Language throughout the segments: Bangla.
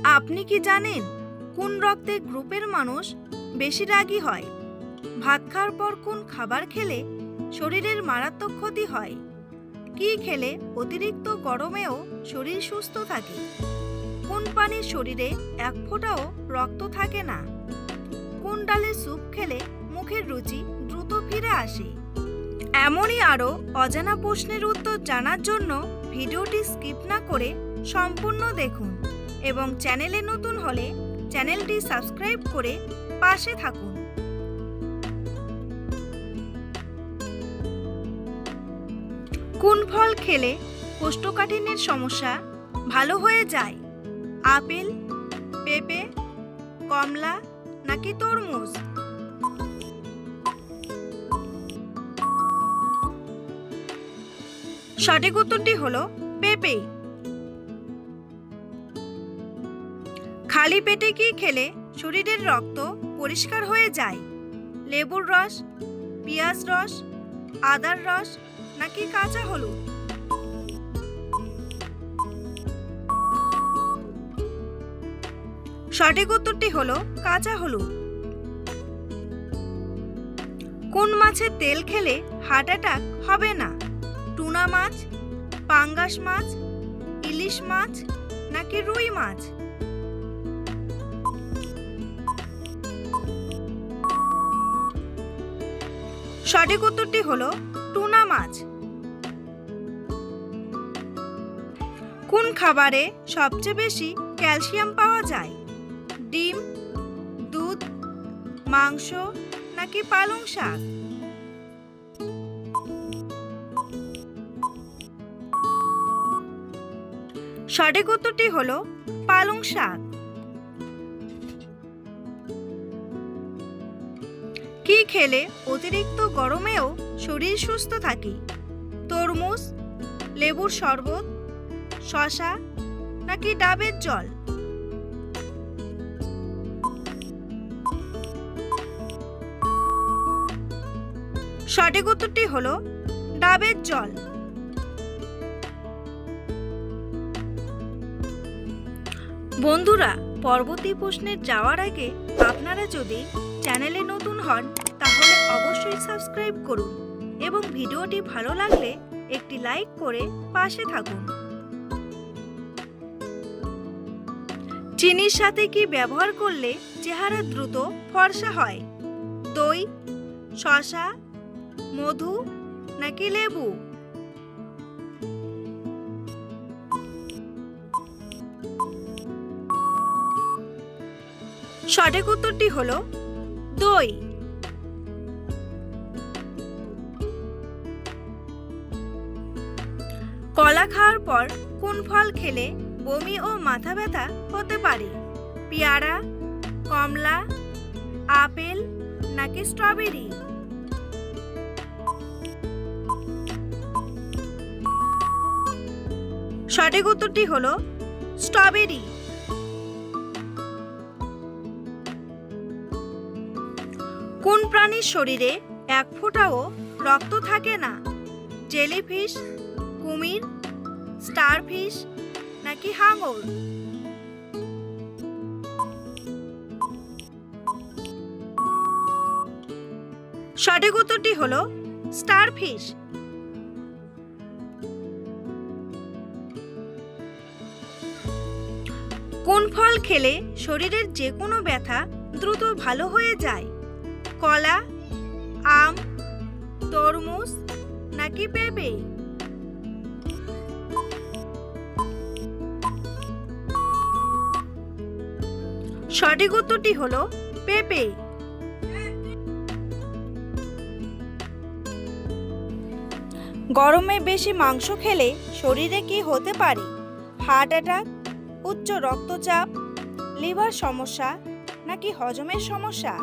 আপনি কি জানেন কোন রক্তের গ্রুপের মানুষ বেশি রাগী হয়? ভাত খাওয়ার পর কোন খাবার খেলে শরীরের মারাত্মক ক্ষতি হয়? কি খেলে অতিরিক্ত গরমেও শরীর সুস্থ থাকে? কোন প্রাণীর শরীরে এক ফোঁটাও রক্ত থাকে না? কোন ডালের স্যুপ খেলে মুখের রুচি দ্রুত ফিরে আসে? এমনই আরও অজানা প্রশ্নের উত্তর জানার জন্য ভিডিওটি স্কিপ না করে সম্পূর্ণ দেখুন এবং চ্যানেলে নতুন হলে চ্যানেলটি সাবস্ক্রাইব করে পাশে থাকুন। কোন ফল খেলে কোষ্ঠকাঠিন্যের সমস্যা ভালো হয়ে যায়? আপেল, পেঁপে, কমলা নাকি তরমুজ? সঠিক উত্তরটি হলো পেঁপে। খালি পেটে কি খেলে শরীরের রক্ত পরিষ্কার হয়ে যায়? লেবুর রস, পেঁয়াজ রস, আদার রস নাকি কাঁচা হলুদ? সঠিক উত্তরটি হলো কাঁচা হলুদ। কোন মাছের তেল খেলে হার্ট অ্যাটাক হবে না? টুনা মাছ, পাঙ্গাস মাছ, ইলিশ মাছ নাকি রুই মাছ? সঠিক উত্তরটি হলো টুনা মাছ। কোন খাবারে সবচেয়ে বেশি ক্যালসিয়াম পাওয়া যায়? ডিম, দুধ, মাংস নাকি পালং শাক? সঠিক উত্তরটি হলো পালং শাক। কি খেলে অতিরিক্ত গরমেও শরীর সুস্থ থাকে? তরমুজ, লেবুর শরবত, শসা নাকি ডাবের জল? সঠিক উত্তরটি হলো ডাবের জল। বন্ধুরা, পরবর্তী প্রশ্নে যাওয়ার আগে আপনারা যদি চ্যানেলে নতুন হন তাহলে অবশ্যই সাবস্ক্রাইব করুন এবং ভিডিওটি ভালো লাগলে একটি লাইক করে পাশে থাকুন। চিনির সাথে কি ব্যবহার করলে চেহারা দ্রুত ফর্সা হয়? দই, শসা, মধু নাকি লেবু? সঠিক উত্তরটি হলো দই। কলা খাওয়ার পর কোন ফল খেলে বমি ও মাথা ব্যথা হতে পারে? পেয়ারা, কমলা, আপেল নাকি স্ট্রবেরি? সঠিক উত্তরটি হলো স্ট্রবেরি। কোন প্রাণীর শরীরে এক ফোঁটাও রক্ত থাকে না? জেলিফিশ, কুমির, স্টারফিশ নাকি হাঙর? সঠিক উত্তরটি হলো স্টারফিশ। কোন ফল খেলে শরীরের যে কোনো ব্যথা দ্রুত ভালো হয়ে যায়? কলা, আম, তরমুজ নাকি পেঁপে? সঠিক উত্তরটি হলো পেঁপে। গরমে বেশি মাংস খেলে শরীরে কি হতে পারে? হার্ট অ্যাটাক, উচ্চ রক্তচাপ, লিভার সমস্যা নাকি হজমের সমস্যা?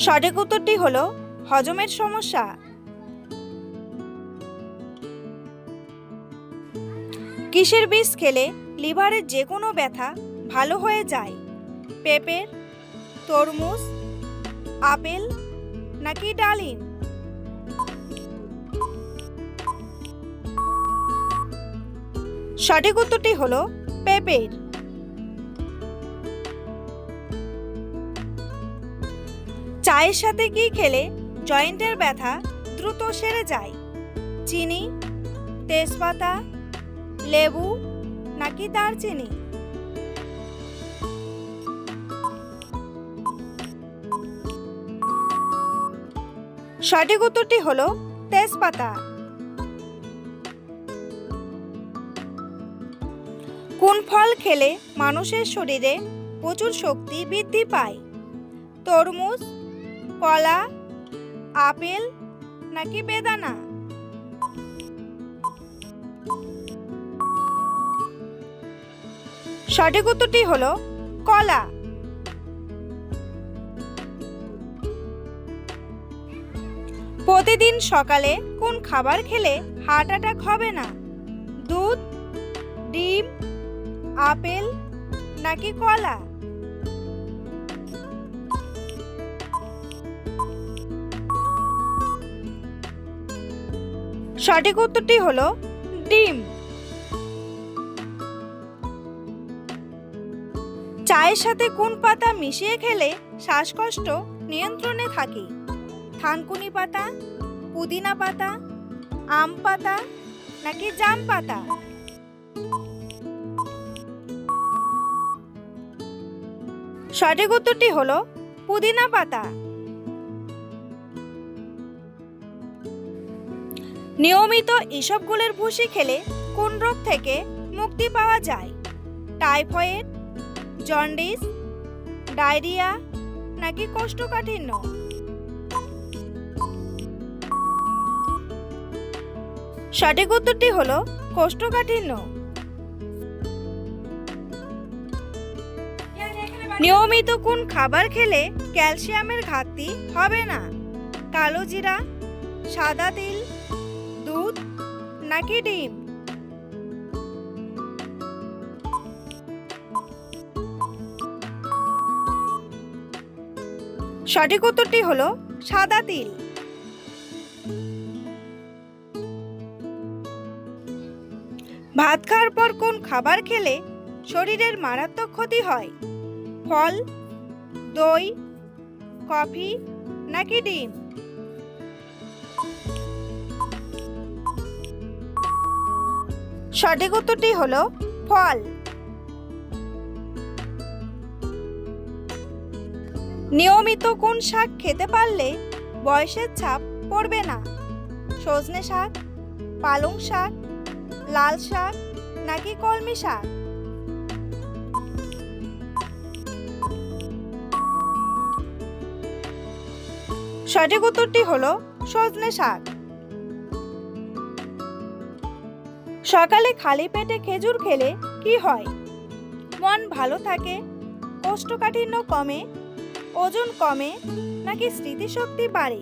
সঠিক উত্তরটি হলো হজমের সমস্যা। কিসের বীজ খেলে লিভারের যে কোনো ব্যথা ভালো হয়ে যায়? পেঁপের, তরমুজ, আপেল নাকি ডালিম? সঠিক উত্তরটি হলো পেঁপের। চায়ের সাথে কি খেলে জয়েন্টের ব্যথা দ্রুত সেরে যায়? চিনি, তেজপাতা, লেবু নাকি দারচিনি? সঠিক উত্তরটি হলো তেজপাতা। কোন ফল খেলে মানুষের শরীরে প্রচুর শক্তি বৃদ্ধি পায়? তরমুজ, কলা, আপেল নাকি বেদানা? সঠিক উত্তরটি হলো কলা। প্রতিদিন সকালে কোন খাবার খেলে হার্ট অ্যাটাক হবে না? দুধ, ডিম, আপেল নাকি কলা? সঠিক উত্তরটি হলো ডিম। চায়ের সাথে কোন পাতা মিশিয়ে খেলে শ্বাসকষ্ট নিয়ন্ত্রণে থাকে? থানকুনি পাতা, পুদিনা পাতা, আম পাতা নাকি জাম পাতা? সঠিক উত্তরটি হলো পুদিনা পাতা। নিয়মিত ইসবগুলের ভুসি খেলে কোন রোগ থেকে মুক্তি পাওয়া যায়? টাইফয়েড, জন্ডিস, ডায়রিয়া নাকি কোষ্ঠকাঠিন্য? সঠিক উত্তরটি হলো কোষ্ঠকাঠিন্য। নিয়মিত কোন খাবার খেলে ক্যালসিয়ামের ঘাটতি হবে না? কালো জিরা, সাদা তিল, দুধ নাকি ডিম? সঠিক উত্তরটি হলো সাদা তিল। ভাত খাওয়ার পর কোন খাবার খেলে শরীরের মারাত্মক ক্ষতি হয়? ফল, দই, কফি নাকি ডিম? সঠিক উত্তরটি হলো ফল। নিয়মিত কোন শাক খেতে পারলে বয়সের ছাপ পড়বে না? সজনে শাক, পালং শাক, লাল শাক নাকি কলমি শাক? সঠিক উত্তরটি হলো সজনে শাক। সকালে খালি পেটে খেজুর খেলে কি হয়? মন ভালো থাকে, কোষ্ঠকাঠিন্য কমে, ওজন কমে নাকি স্মৃতিশক্তি বাড়ে?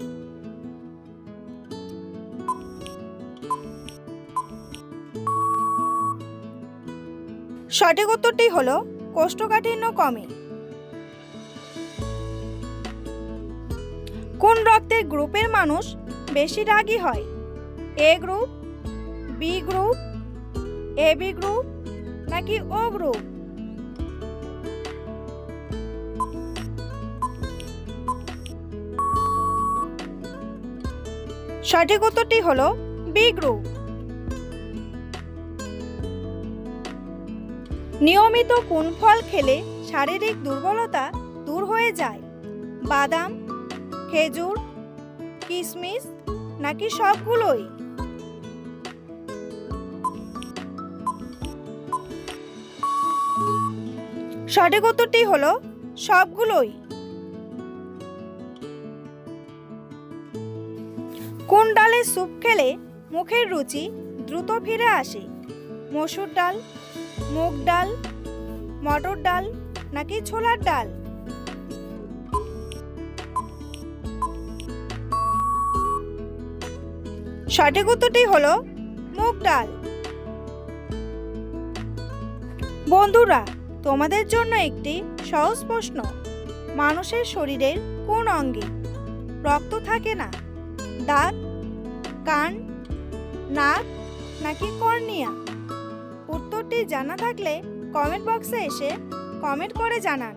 সঠিক উত্তরটি হলো কোষ্ঠকাঠিন্য কমে। কোন রক্তের গ্রুপের মানুষ বেশি রাগী হয়? A group, B group, AB group নাকি ও গ্রুপ? সঠিক উত্তরটি হলো বি গ্রুপ। নিয়মিত কোন ফল খেলে শারীরিক দুর্বলতা দূর হয়ে যায়? বাদাম, খেজুর, কিশমিশ নাকি সবগুলোই? সঠিক উত্তরটি হলো সবগুলোই। কোন ডালের স্যুপ খেলে মুখের রুচি দ্রুত ফিরে আসে? মসুর ডাল, মুগ ডাল, মটর ডাল নাকি ছোলার ডাল? সঠিক উত্তরটি হলো মুগ ডাল। বন্ধুরা, তোমাদের জন্য একটি সহজ প্রশ্ন। মানুষের শরীরের কোন অঙ্গে রক্ত থাকে না? দাঁত, কান, নাক নাকি কর্নিয়া? উত্তর উত্তরটি জানা থাকলে কমেন্ট বক্সে এসে কমেন্ট করে জানান।